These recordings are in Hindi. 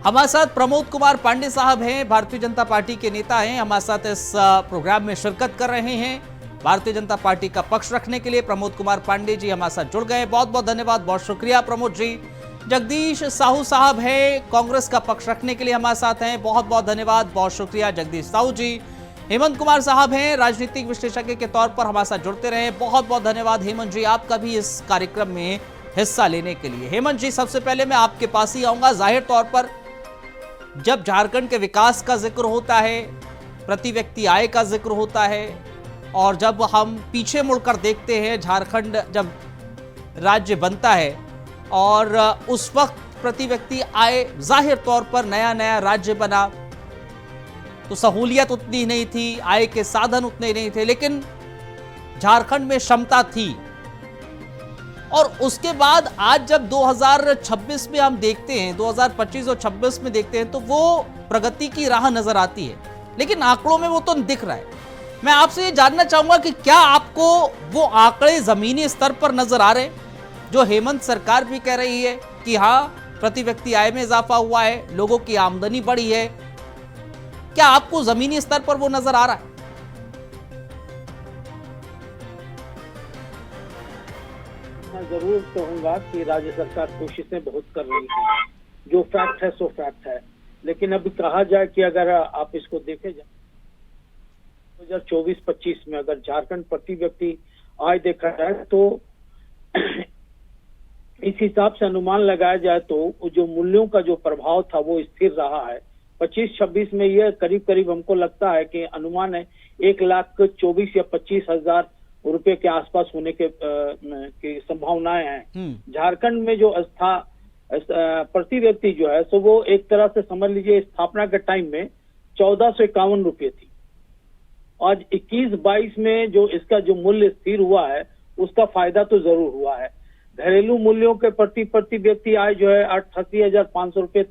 हमारे साथ प्रमोद कुमार पांडे साहब हैं, भारतीय जनता पार्टी के नेता हैं, हमारे साथ इस प्रोग्राम में शिरकत कर रहे हैं। भारतीय जनता पार्टी का पक्ष रखने के लिए प्रमोद कुमार पांडे जी हमारे साथ जुड़ गए। बहुत बहुत धन्यवाद, बहुत शुक्रिया प्रमोद जी। जगदीश साहू साहब हैं, कांग्रेस का पक्ष रखने के लिए हमारे साथ हैं। बहुत बहुत धन्यवाद, बहुत शुक्रिया जगदीश साहू जी। हेमंत कुमार साहब हैं, राजनीतिक विश्लेषज्ञ के तौर पर हमारे साथ जुड़ते रहे। बहुत बहुत धन्यवाद हेमंत जी, आपका भी इस कार्यक्रम में हिस्सा लेने के लिए। हेमंत जी, सबसे पहले मैं आपके पास ही आऊंगा। जाहिर तौर पर जब झारखंड के विकास का जिक्र होता है, प्रति व्यक्ति आय का जिक्र होता है, और जब हम पीछे मुड़कर देखते हैं झारखंड जब राज्य बनता है और उस वक्त प्रति व्यक्ति आय जाहिर तौर पर नया नया राज्य बना तो सहूलियत उतनी नहीं थी, आय के साधन उतने नहीं थे, लेकिन झारखंड में क्षमता थी। और उसके बाद आज जब 2026 में हम देखते हैं, 2025 और 26 में देखते हैं, तो वो प्रगति की राह नजर आती है, लेकिन आंकड़ों में वो तो दिख रहा है। मैं आपसे ये जानना चाहूंगा कि क्या आपको वो आंकड़े जमीनी स्तर पर नजर आ रहे हैं जो हेमंत सरकार भी कह रही है कि हाँ, प्रति व्यक्ति आय में इजाफा हुआ है, लोगों की आमदनी बढ़ी है? क्या आपको जमीनी स्तर पर वो नजर आ रहा है? मैं जरूर कहूंगा कि राज्य सरकार कोशिशें बहुत कर रही है, जो फैक्ट है सो फैक्ट है। लेकिन अभी कहा जाए कि अगर आप इसको देखे जाए 2024-25 में अगर झारखंड प्रति व्यक्ति आय देखा जाए तो इस हिसाब से अनुमान लगाया जाए तो जो मूल्यों का जो प्रभाव था वो स्थिर रहा है। 25-26 में ये करीब करीब हमको लगता है कि अनुमान है 1,24,000 या 25,000 रुपए के आसपास होने की संभावनाएं हैं। झारखंड में जो प्रति व्यक्ति जो है सो वो एक तरह से समझ लीजिए स्थापना के टाइम में 1,451 रुपये थी। आज 21-22 में जो इसका जो मूल्य स्थिर हुआ है उसका फायदा तो जरूर हुआ है। घरेलू मूल्यों के प्रति व्यक्ति आय जो है 88,500 रुपये,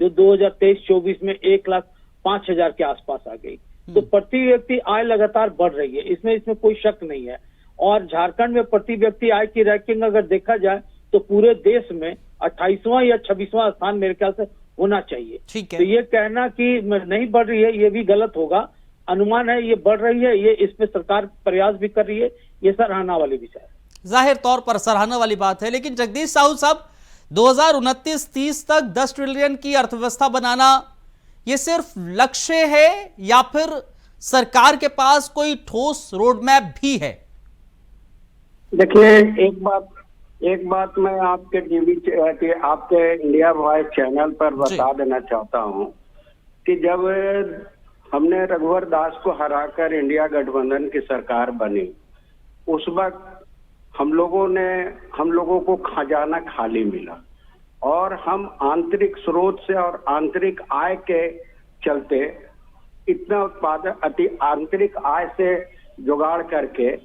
जो 2023-24 में 1,05,000 के आसपास आ गई। तो प्रति व्यक्ति आय लगातार बढ़ रही है, इसमें कोई शक नहीं है। और झारखंड में प्रति व्यक्ति आय की रैंकिंग अगर देखा जाए तो पूरे देश में 28वां या 26वां स्थान मेरे ख्याल से होना चाहिए। ठीक है। तो ये कहना कि नहीं बढ़ रही है ये भी गलत होगा। अनुमान है ये बढ़ रही है, ये इसमें सरकार प्रयास भी कर रही है, ये सराहना वाली विषय है। जाहिर तौर पर सराहना वाली बात है। लेकिन जगदीश साहू साहब, 2029-30 तक 10 ट्रिलियन की अर्थव्यवस्था बनाना ये सिर्फ लक्ष्य है या फिर सरकार के पास कोई ठोस रोड मैप भी है? देखिए, एक बात मैं आपके टीवी आपके इंडिया वॉइस चैनल पर बता देना चाहता हूं कि जब हमने रघुवर दास को हराकर इंडिया गठबंधन की सरकार बनी, उस वक्त हम लोगों को खजाना खाली मिला और हम आंतरिक स्रोत से और आंतरिक आय के चलते इतना उत्पादन आंतरिक आय से जुगाड़ करके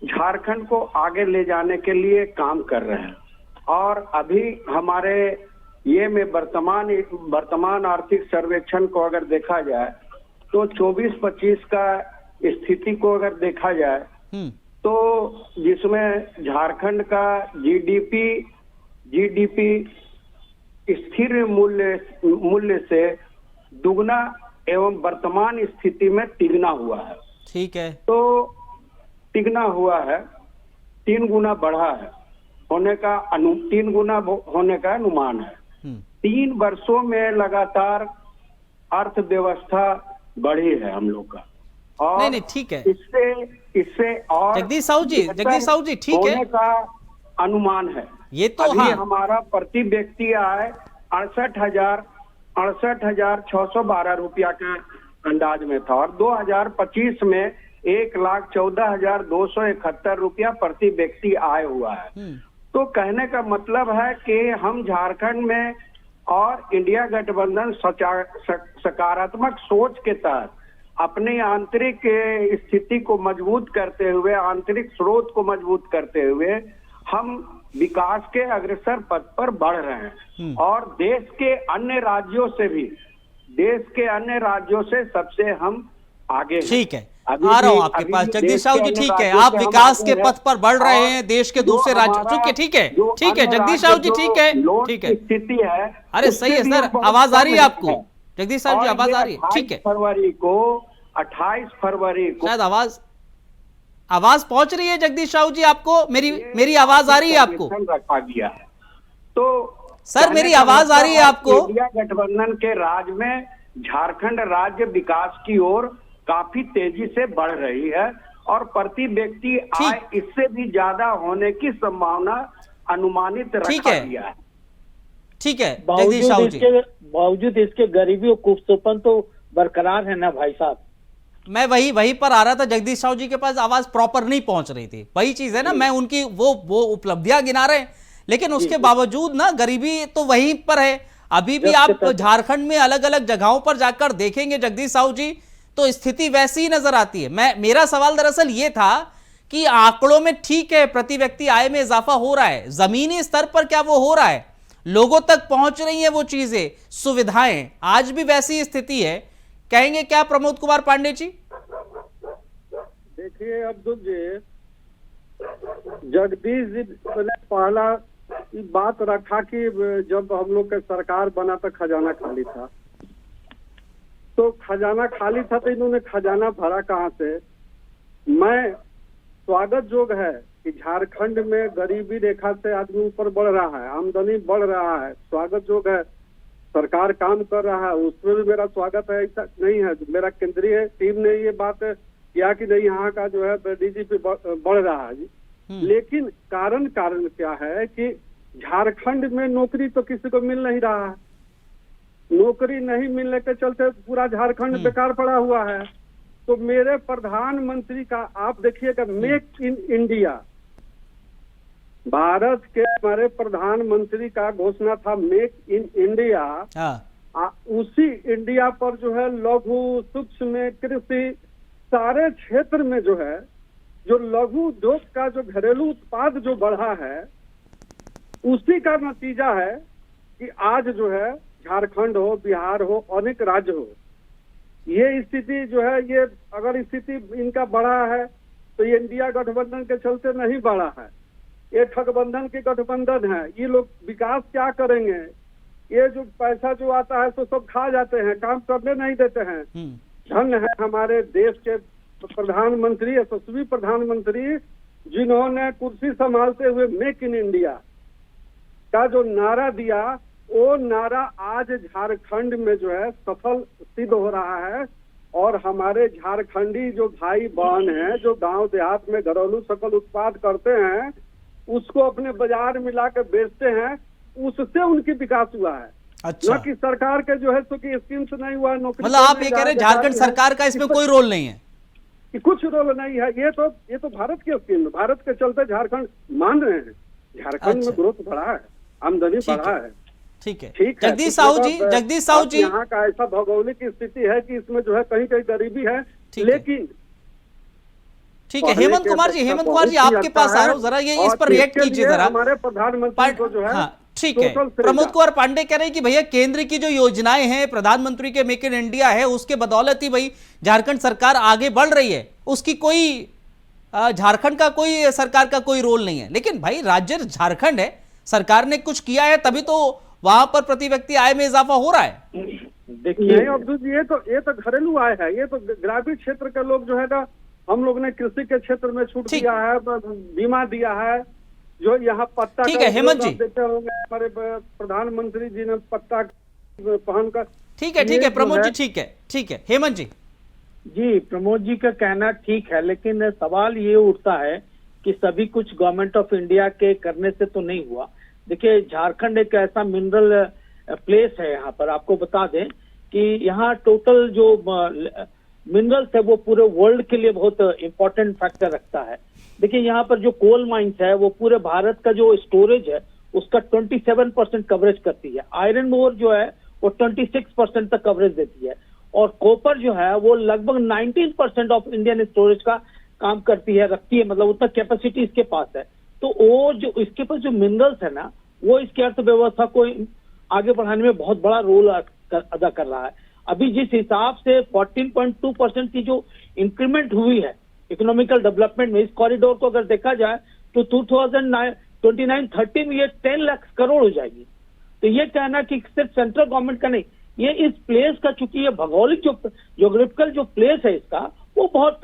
झारखंड को आगे ले जाने के लिए काम कर रहे हैं। और अभी हमारे ये में वर्तमान आर्थिक सर्वेक्षण को अगर देखा जाए तो 24-25 का स्थिति को अगर देखा जाए तो जिसमें झारखंड का जीडीपी स्थिर मूल्य से दुगना एवं वर्तमान स्थिति में तिगना हुआ है। ठीक है। तो तिगना हुआ है, 3 गुना बढ़ा है, 3 गुना होने का अनुमान है। 3 वर्षों में लगातार अर्थव्यवस्था बढ़ी है हम लोग का। और नहीं ठीक है, इससे और जगदीश साहू जी ठीक है, होने का अनुमान है। ये तो अभी हाँ। हमारा प्रति व्यक्ति आय 68,612 रुपया के अंदाज में था और 2025 में 1,14,271 रुपया प्रति व्यक्ति आय हुआ है। तो कहने का मतलब है कि हम झारखंड में और इंडिया गठबंधन सकारात्मक सोच के तहत अपनी आंतरिक स्थिति को मजबूत करते हुए, आंतरिक स्रोत को मजबूत करते हुए हम विकास के अग्रसर पथ पर बढ़ रहे हैं। और देश के अन्य राज्यों से सबसे हम आगे हैं। ठीक है। आ रहा हूं आपके पास जगदीश साहू जी। ठीक है, आप विकास के पथ पर बढ़ रहे हैं, देश के दूसरे राज्य, ठीक है जगदीश साहू जी, ठीक है स्थिति है। अरे सही है सर, आवाज आ रही है आपको जगदीश साहू जी, आवाज आ रही है? ठीक है, 28 फरवरी को शायद आवाज पहुंच रही है जगदीश साहू जी आपको? मेरी आवाज आ रही है आपको? रखा गया है तो सर मेरी आवाज आ रही है आपको? इंडिया गठबंधन के राज में झारखंड राज्य विकास की ओर काफी तेजी से बढ़ रही है और प्रति व्यक्ति आय इससे भी ज्यादा होने की संभावना अनुमानित रखा गया है। ठीक है जगदीश साहू जी, बावजूद इसके गरीबी और कुपोषण तो बरकरार है ना भाई साहब। मैं वही पर आ रहा था, जगदीश साहू जी के पास आवाज प्रॉपर नहीं पहुंच रही थी, वही चीज है ना, मैं उनकी वो उपलब्धियां गिना रहे हैं, लेकिन उसके बावजूद ना गरीबी तो वहीं पर है। अभी भी आप झारखंड में अलग अलग जगहों पर जाकर देखेंगे जगदीश साहू जी, तो स्थिति वैसी ही नजर आती है। मेरा सवाल दरअसल ये था कि आंकड़ों में ठीक है, प्रति व्यक्ति आय में इजाफा हो रहा है, जमीनी स्तर पर क्या वो हो रहा है? लोगों तक पहुंच रही है वो चीजें, सुविधाएं? आज भी वैसी स्थिति है, कहेंगे क्या प्रमोद कुमार पांडे जी? देखिए अब्दुल जी, जगदीश जी ने पहला बात रखा कि जब हम लोग का सरकार बना तो खजाना खाली था, तो खजाना खाली था तो इन्होंने खजाना भरा कहाँ से? मैं स्वागत योग है कि झारखंड में गरीबी रेखा से आदमी ऊपर बढ़ रहा है, आमदनी बढ़ रहा है, स्वागत योग है, सरकार काम कर रहा है, उसमें भी मेरा स्वागत है। ऐसा नहीं है, मेरा केंद्रीय टीम ने ये बात किया कि नहीं यहाँ का जो है डीजीपी बढ़ रहा है जी, लेकिन कारण क्या है कि झारखंड में नौकरी तो किसी को मिल नहीं रहा है, नौकरी नहीं मिलने के चलते पूरा झारखंड बेकार पड़ा हुआ है। तो मेरे प्रधानमंत्री का आप देखिएगा, मेक इन इंडिया, भारत के हमारे प्रधानमंत्री का घोषणा था मेक इन इंडिया। उसी इंडिया पर जो है लघु सूक्ष्म कृषि सारे क्षेत्र में जो है, जो लघु उद्योग का जो घरेलू उत्पाद जो बढ़ा है, उसी का नतीजा है कि आज जो है झारखंड हो, बिहार हो, अनेक राज्य हो, ये स्थिति जो है, ये अगर स्थिति इनका बढ़ा है तो ये इंडिया गठबंधन के चलते नहीं बढ़ा है, ये ठगबंधन के गठबंधन है। ये लोग विकास क्या करेंगे? ये जो पैसा जो आता है तो सब खा जाते हैं, काम करने नहीं देते हैं। धन है हमारे देश के प्रधानमंत्री, यशस्वी प्रधानमंत्री, जिन्होंने कुर्सी संभालते हुए मेक इन इंडिया का जो नारा दिया, वो नारा आज झारखंड में जो है सफल सिद्ध हो रहा है। और हमारे झारखंडी जो भाई बहन हैं, जो गांव देहात में घरेलू सकल उत्पाद करते हैं, उसको अपने बाजार में लाकर बेचते हैं, उससे उनकी विकास हुआ है। अच्छा, न कि सरकार के जो है सो कि स्कीम से नहीं हुआ, नौकरी। मतलब आप ये कह रहे हैं झारखंड सरकार का इसमें कोई रोल नहीं है? कुछ रोल नहीं है, ये तो भारत की स्कीम है, भारत के चलते झारखंड मान रहे हैं, झारखंड में ग्रोथ बढ़ा है, आमदनी बढ़ा है। ठीक है जगदीश साहू जी, यहाँ का ऐसा भौगोलिक स्थिति है कि इसमें जो है कहीं कहीं गरीबी है, लेकिन ठीक है। हेमंत कुमार जी आपके पास आ रहा हूँ, जरा ये इस पर रिएक्ट कीजिए जरा। हमारे प्रधानमंत्री को जो है, ठीक है, प्रमोद कुमार पांडे कह रहे हैं कि भैया केंद्र की जो योजनाएं हैं, प्रधानमंत्री के मेक इन इंडिया है, उसके बदौलत ही भाई झारखंड सरकार आगे बढ़ रही है, उसकी कोई झारखंड का कोई सरकार का कोई रोल नहीं है। लेकिन भाई राज्य झारखंड है, सरकार ने कुछ किया है तभी तो वहां पर प्रति व्यक्ति आय में इजाफा हो रहा है। देखिए अब्दुल जी, ये तो घरेलू आय है, ये तो ग्रामीण क्षेत्र के लोग जो है ना, हम लोग ने कृषि के क्षेत्र में छूट दिया है, बीमा दिया है, जो यहाँ पत्ता। ठीक है हेमंत जी, देते होंगे हमारे प्रधानमंत्री जी ने पत्ता पहनकर। ठीक है प्रमोद जी, ठीक है हेमंत जी। प्रमोद जी का कहना ठीक है, लेकिन सवाल ये उठता है कि सभी कुछ गवर्नमेंट ऑफ इंडिया के करने से तो नहीं हुआ। देखिए झारखंड एक ऐसा मिनरल प्लेस है, यहाँ पर आपको बता दें कि यहाँ टोटल जो मिनरल्स है वो पूरे वर्ल्ड के लिए बहुत इंपॉर्टेंट फैक्टर रखता है। देखिए यहाँ पर जो कोल माइंस है वो पूरे भारत का जो स्टोरेज है उसका 27% कवरेज करती है। आयरन ओर जो है वो 26% तक कवरेज देती है, और कॉपर जो है वो लगभग 19% ऑफ इंडियन स्टोरेज का काम करती है, रखती है, मतलब उतना कैपेसिटी इसके पास है। तो वो जो इसके पास जो मिनरल्स है ना, वो इसकी अर्थव्यवस्था को आगे बढ़ाने में बहुत बड़ा रोल अदा कर रहा है। अभी जिस हिसाब से 14.2% की जो इंक्रीमेंट हुई है इकोनॉमिकल डेवलपमेंट में, इस कॉरिडोर को अगर देखा जाए तो 2029-30 में ये 10 लाख करोड़ हो जाएगी। तो ये कहना कि सिर्फ सेंट्रल गवर्नमेंट का नहीं, ये इस प्लेस का, चूंकि ये भौगोलिक जो ज्योग्राफिकल जो प्लेस है इसका वो बहुत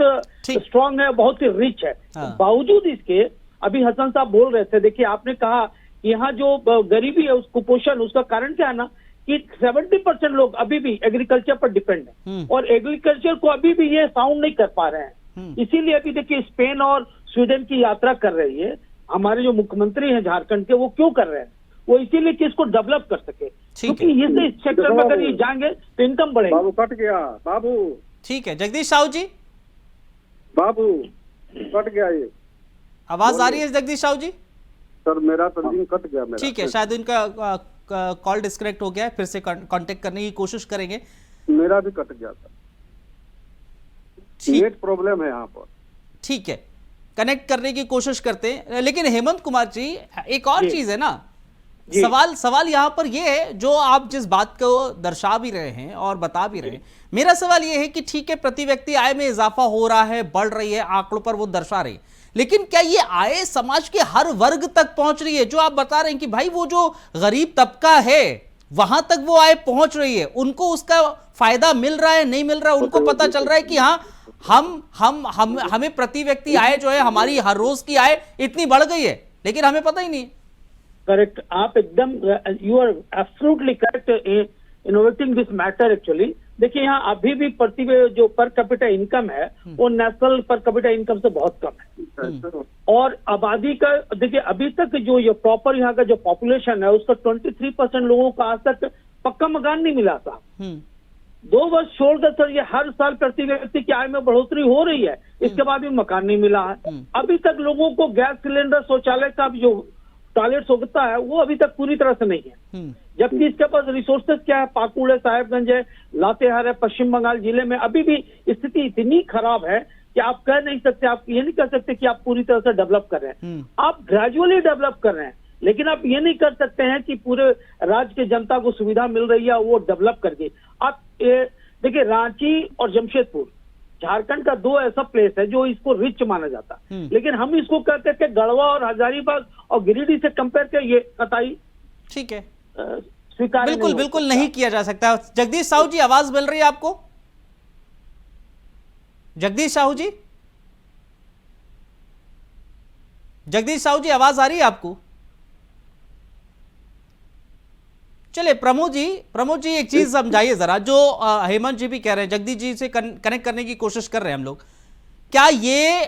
स्ट्रांग है, बहुत ही रिच है। बावजूद इसके अभी हसन साहब बोल रहे थे, देखिए आपने कहा यहाँ जो गरीबी है, उस कुपोषण, उसका कारण क्या है ना कि 70% लोग अभी भी एग्रीकल्चर पर डिपेंड है और एग्रीकल्चर को अभी भी ये साउंड नहीं कर पा रहे हैं। इसीलिए अभी देखिए स्पेन और स्वीडन की यात्रा कर रही है हमारे जो मुख्यमंत्री हैं झारखंड के, वो क्यों कर रहे हैं? वो इसीलिए कि इसको डेवलप कर सके, क्योंकि इस सेक्टर में अगर ये जाएंगे तो इनकम बढ़ेगी। बाबू कट गया बाबू। ठीक है जगदीश साहू जी, बाबू कट गया, ये आवाज आ रही है जगदीश साहू जी? सर मेरा तंजीम कट गया मेरा। ठीक है, शायद इनका कॉल डिस्कनेक्ट हो गया है, फिर से कांटेक्ट करने की कोशिश करेंगे। मेरा भी कट गया था, नेट प्रॉब्लम है यहाँ पर। ठीक है, कनेक्ट करने की कोशिश करते हैं। लेकिन हेमंत कुमार जी, एक और चीज है ना, सवाल यहाँ पर ये है, जो आप जिस बात को दर्शा भी रहे हैं और बता भी रहे हैं, मेरा सवाल ये है कि ठीक है प्रति व्यक्ति आय में इजाफा हो रहा है, बढ़ रही है, आंकड़ों पर वो दर्शा रही, लेकिन क्या ये आय समाज के हर वर्ग तक पहुंच रही है? जो आप बता रहे हैं कि भाई वो जो गरीब तबका है वहां तक वो आय पहुंच रही है, उनको उसका फायदा मिल रहा है, नहीं मिल रहा है, उनको पता चल रहा है कि हाँ हमें प्रति व्यक्ति आय जो है, हमारी हर रोज की आय इतनी बढ़ गई है, लेकिन हमें पता ही नहीं। करेक्ट, आप एकदम, you are absolutely correct innovating this matter. Actually देखिए यहाँ अभी भी प्रति जो पर कैपिटा इनकम है वो नेशनल पर कैपिटा इनकम से बहुत कम है। और आबादी का देखिए अभी तक जो ये प्रॉपर यहाँ का जो पॉपुलेशन है उसका 23% लोगों को आज तक पक्का मकान नहीं मिला था। 2 वर्ष छोड़कर सर ये हर साल प्रति व्यक्ति की आय में बढ़ोतरी हो रही है, इसके बाद भी मकान नहीं मिला है। अभी तक लोगों को गैस सिलेंडर, शौचालय का जो टॉयलेट होता है वो अभी तक पूरी तरह से नहीं है, जबकि इसके पास रिसोर्सेज क्या है, पाकुड़ है, साहेबगंज है, लातेहार है, पश्चिम बंगाल जिले में अभी भी स्थिति इतनी खराब है कि आप कह नहीं सकते, आप ये नहीं कह सकते कि आप पूरी तरह से डेवलप कर रहे हैं। आप ग्रेजुअली डेवलप कर रहे हैं, लेकिन आप ये नहीं कर सकते हैं कि पूरे राज्य की जनता को सुविधा मिल रही है वो डेवलप करके। आप देखिए रांची और जमशेदपुर झारखंड का 2 ऐसा प्लेस है जो इसको रिच माना जाता है, लेकिन हम इसको कहते हैं कि गढ़वा और हजारीबाग और गिरिडीह से कंपेयर कर ये कतई ठीक है स्वीकार बिल्कुल नहीं किया जा सकता। जगदीश साहू जी, आवाज मिल रही है आपको? जगदीश साहू जी, जगदीश साहू जी आवाज आ रही है आपको? चलिए प्रमोद जी एक चीज समझाइए जरा, जो हेमंत जी भी कह रहे हैं, जगदीश जी से कनेक्ट करने की कोशिश कर रहे हैं हम लोग, क्या ये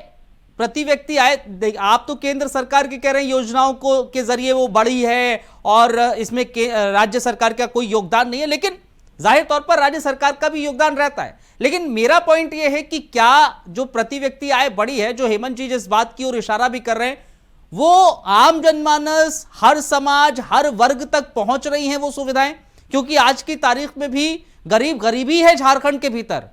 प्रति व्यक्ति आय, आप तो केंद्र सरकार की कह रहे हैं योजनाओं को के जरिए वो बढ़ी है और इसमें राज्य सरकार का कोई योगदान नहीं है, लेकिन जाहिर तौर पर राज्य सरकार का भी योगदान रहता है। लेकिन मेरा पॉइंट ये है कि क्या जो प्रति व्यक्ति आय बढ़ी है, जो हेमंत जी जिस बात की ओर इशारा भी कर रहे हैं, वो आम जनमानस, हर समाज, हर वर्ग तक पहुंच रही हैं वो सुविधाएं? क्योंकि आज की तारीख में भी गरीबी है झारखंड के भीतर,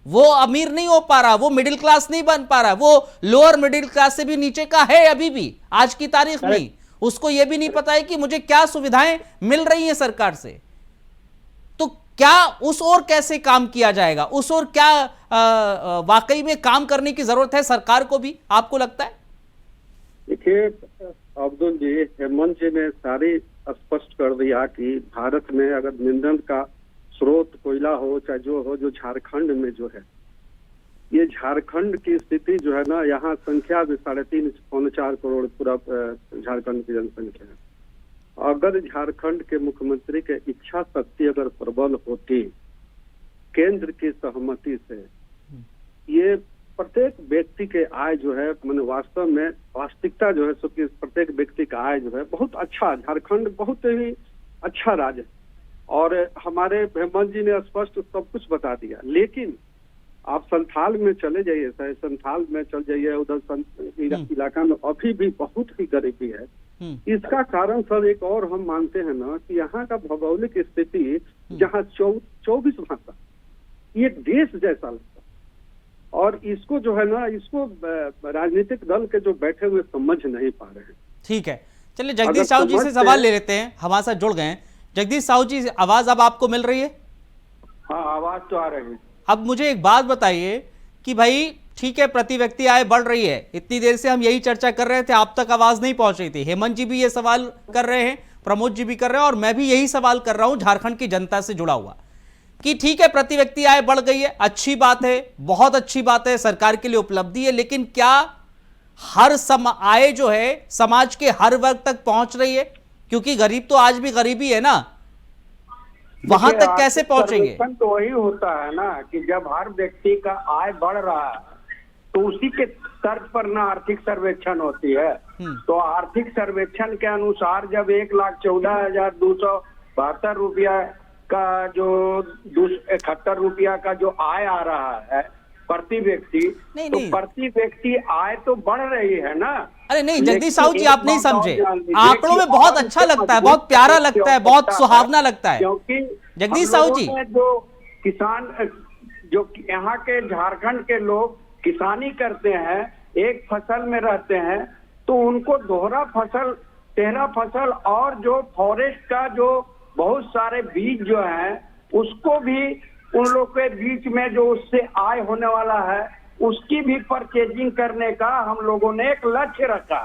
वो अमीर नहीं हो पा रहा, वो मिडिल क्लास नहीं बन पा रहा, वो लोअर मिडिल क्लास से भी नीचे का है अभी भी आज की तारीख में। उसको ये भी नहीं पता है कि मुझे क्या सुविधाएं मिल रही हैं सरकार से। तो क्या उस ओर कैसे काम किया जाएगा? उस ओर क्या वाकई में काम करने की जरूरत है सरकार को भी, आपको लगता है? देखिए अब्दुल जी, हेमंत जी ने सारी स्पष्ट कर दिया कि भारत में अगर ईंधन का स्रोत कोयला हो चाहे जो हो, जो झारखंड में जो है, ये झारखंड की स्थिति जो है ना, यहाँ संख्या भी 3.5-4 करोड़ पूरा झारखंड की जनसंख्या है। अगर झारखंड के मुख्यमंत्री के इच्छा शक्ति अगर प्रबल होती, केंद्र की सहमति से, ये प्रत्येक व्यक्ति के आय जो है, मैंने वास्तव में वास्तविकता जो है, सबकी प्रत्येक व्यक्ति का आय जो है बहुत अच्छा, झारखंड बहुत ही अच्छा राज्य है। और हमारे हेमंत जी ने स्पष्ट सब कुछ बता दिया। लेकिन आप संथाल में चले जाइए, संथाल में चल जाइए, उधर इलाका में अभी भी बहुत ही गरीबी है। इसका कारण सर एक और हम मानते हैं ना कि यहाँ का भौगोलिक स्थिति, जहाँ 24 भाषा, ये देश जैसा लगता, और इसको जो है ना, इसको राजनीतिक दल के जो बैठे हुए समझ नहीं पा रहे हैं। ठीक है, चलिए जगदीश साहू जी से सवाल ले लेते हैं, हमारे साथ जुड़ गए हैं। जगदीश साहू जी, आवाज अब आपको मिल रही है? हाँ, आवाज तो आ रही है। अब मुझे एक बात बताइए कि भाई ठीक है, प्रति व्यक्ति आय बढ़ रही है, इतनी देर से हम यही चर्चा कर रहे थे, आप तक आवाज नहीं पहुंच रही थी। हेमंत जी भी ये सवाल कर रहे हैं, प्रमोद जी भी कर रहे हैं, और मैं भी यही सवाल कर रहा हूं झारखंड की जनता से जुड़ा हुआ, कि ठीक है प्रति व्यक्ति आय बढ़ गई है, अच्छी बात है, बहुत अच्छी बात है, सरकार के लिए उपलब्धि है, लेकिन क्या हर आय जो है समाज के हर वर्ग तक पहुंच रही है? क्योंकि गरीब तो आज भी गरीबी है ना, वहां तक कैसे पहुंचेंगे? तो वही होता है ना कि जब हर व्यक्ति का आय बढ़ रहा है तो उसी के तर्ज पर ना आर्थिक सर्वेक्षण होती है। तो आर्थिक सर्वेक्षण के अनुसार जब 1,14,272 रुपया का जो 71 रुपया का जो आय आ रहा है प्रति व्यक्ति, तो प्रति व्यक्ति आय तो बढ़ रही है ना। अरे नहीं जगदीश साहू जी, आप नहीं समझे, आंकड़ों में बहुत अच्छा लगता है, बहुत प्यारा लगता है, बहुत सुहावना लगता है। क्योंकि जगदीश साहू जी, जो किसान, जो यहाँ के झारखंड के लोग किसानी करते हैं, एक फसल में रहते हैं, तो उनको दोहरा फसल, तेहरा फसल और जो फॉरेस्ट का जो बहुत सारे बीज जो है उसको भी उन लोग के बीच में जो उससे आय होने वाला है उसकी भी परचेजिंग करने का हम लोगों ने एक लक्ष्य रखा।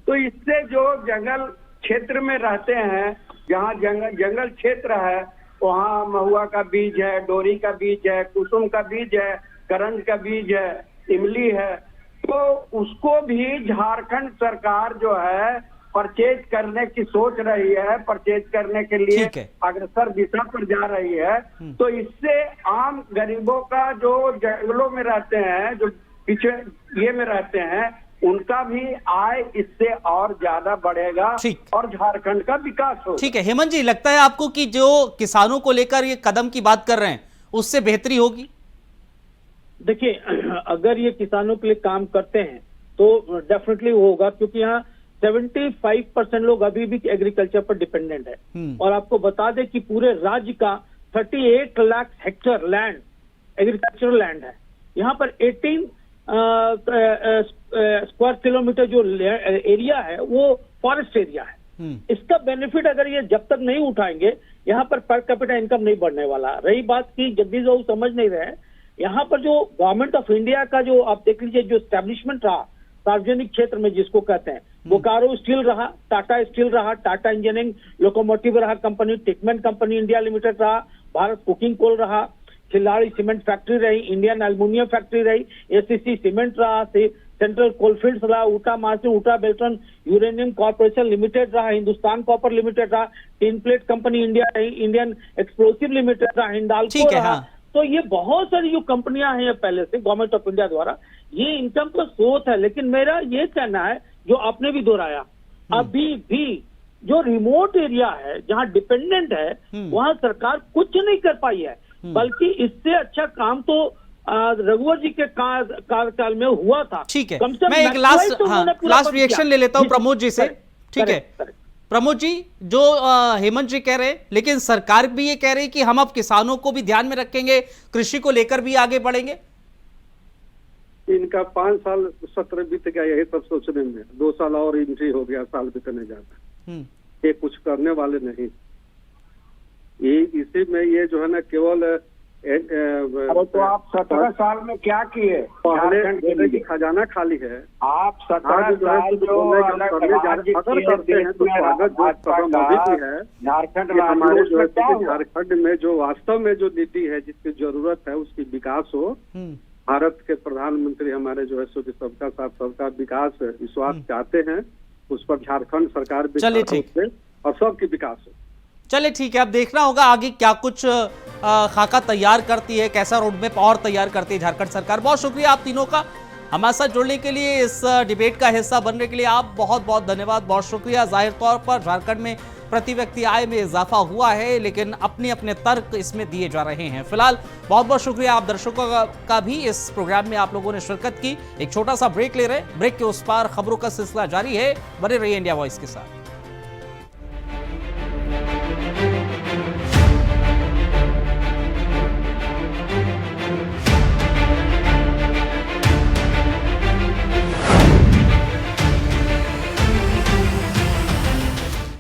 तो इससे जो जंगल क्षेत्र में रहते हैं, जहाँ जंगल क्षेत्र है, वहाँ महुआ का बीज है, डोरी का बीज है, कुसुम का बीज है, करंज का बीज है, इमली है, तो उसको भी झारखंड सरकार जो है परचेज करने की सोच रही है, परचेज करने के लिए अग्रसर दिशा पर जा रही है। तो इससे आम गरीबों का जो जंगलों में रहते हैं, जो पिछड़े ये में रहते हैं, उनका भी आय इससे और ज्यादा बढ़ेगा और झारखंड का विकास होगा। ठीक है हेमंत जी, लगता है आपको कि जो किसानों को लेकर ये कदम की बात कर रहे हैं उससे बेहतरी होगी? देखिए, अगर ये किसानों के लिए काम करते हैं तो डेफिनेटली होगा, क्योंकि यहाँ 75% लोग अभी भी एग्रीकल्चर पर डिपेंडेंट है। और आपको बता दें कि पूरे राज्य का 38 lakh hectare land agricultural land है। यहाँ पर 18 स्क्वायर किलोमीटर जो एरिया है वो फॉरेस्ट एरिया है। इसका बेनिफिट अगर ये जब तक नहीं उठाएंगे, यहाँ पर पर कैपिटा इनकम नहीं बढ़ने वाला। रही बात की जगदीश बाबू समझ नहीं रहे, यहाँ पर जो गवर्नमेंट ऑफ इंडिया का जो आप देख लीजिए जो एस्टेब्लिशमेंट रहा सार्वजनिक क्षेत्र में जिसको कहते हैं, बोकारो स्टील रहा, टाटा स्टील रहा, टाटा इंजीनियरिंग लोकोमोटिव रहा कंपनी, टिकमेंट कंपनी इंडिया लिमिटेड रहा, भारत कुकिंग कोल रहा, खिलाड़ी सीमेंट फैक्ट्री रही, इंडियन एल्युमिनियम फैक्ट्री रही, एसीसी सीमेंट रहा, सेंट्रल कोलफील्ड्स रहा, ऊटा margin ऊटा Belton uranium corporation limited रहा, हिंदुस्तान कॉपर लिमिटेड रहा, टिन प्लेट कंपनी इंडिया रही, इंडियन एक्सप्लोसिव लिमिटेड रहा, हिंडाल्को रहा। तो ये बहुत सारी जो कंपनियां हैं पहले से गवर्नमेंट ऑफ इंडिया द्वारा, ये इनकम का स्रोत है। लेकिन मेरा ये कहना है, जो आपने भी दोहराया, अभी भी जो रिमोट एरिया है जहां डिपेंडेंट है वहां सरकार कुछ नहीं कर पाई है, बल्कि इससे अच्छा काम तो रघुवर जी के कार्यकाल में हुआ था। ठीक है, मैं एक लास्ट रिएक्शन ले लेता हूं प्रमोद जी से। ठीक है प्रमोद जी, जो हेमंत जी कह रहे हैं, लेकिन सरकार भी ये कह रही है कि हम अब किसानों को भी ध्यान में रखेंगे, कृषि को लेकर भी आगे बढ़ेंगे। इनका 5 साल सत्र बीत गया यही सब सोचने में, 2 साल और एंट्री हो गया, साल बीतने जाता, ये कुछ करने वाले नहीं। ये इसी में ये जो है ना केवल अरे तो आप 17 साल में क्या किए? पहले की खजाना खाली है। आप 17 साल जो झारखंड में जो वास्तव में जो नीति है जिसकी जरूरत है उसकी विकास हो, भारत के प्रधानमंत्री हमारे जो है सो सबका साथ सबका विकास विश्वास चाहते हैं, उस पर झारखंड सरकार भी और सबकी विकास हो। चले ठीक है, अब देखना होगा आगे क्या कुछ खाका तैयार करती है, कैसा रोड मैप और तैयार करती है झारखंड सरकार। बहुत शुक्रिया आप तीनों का हमारे साथ जुड़ने के लिए, इस डिबेट का हिस्सा बनने के लिए आप बहुत बहुत धन्यवाद, बहुत शुक्रिया। जाहिर तौर पर झारखंड में प्रति व्यक्ति आय में इजाफा हुआ है, लेकिन अपने अपने तर्क इसमें दिए जा रहे हैं। फिलहाल बहुत बहुत शुक्रिया आप दर्शकों का भी, इस प्रोग्राम में आप लोगों ने शिरकत की। एक छोटा सा ब्रेक ले रहे हैं, ब्रेक के उस पार खबरों का सिलसिला जारी है, बने रहिए इंडिया वॉइस के साथ।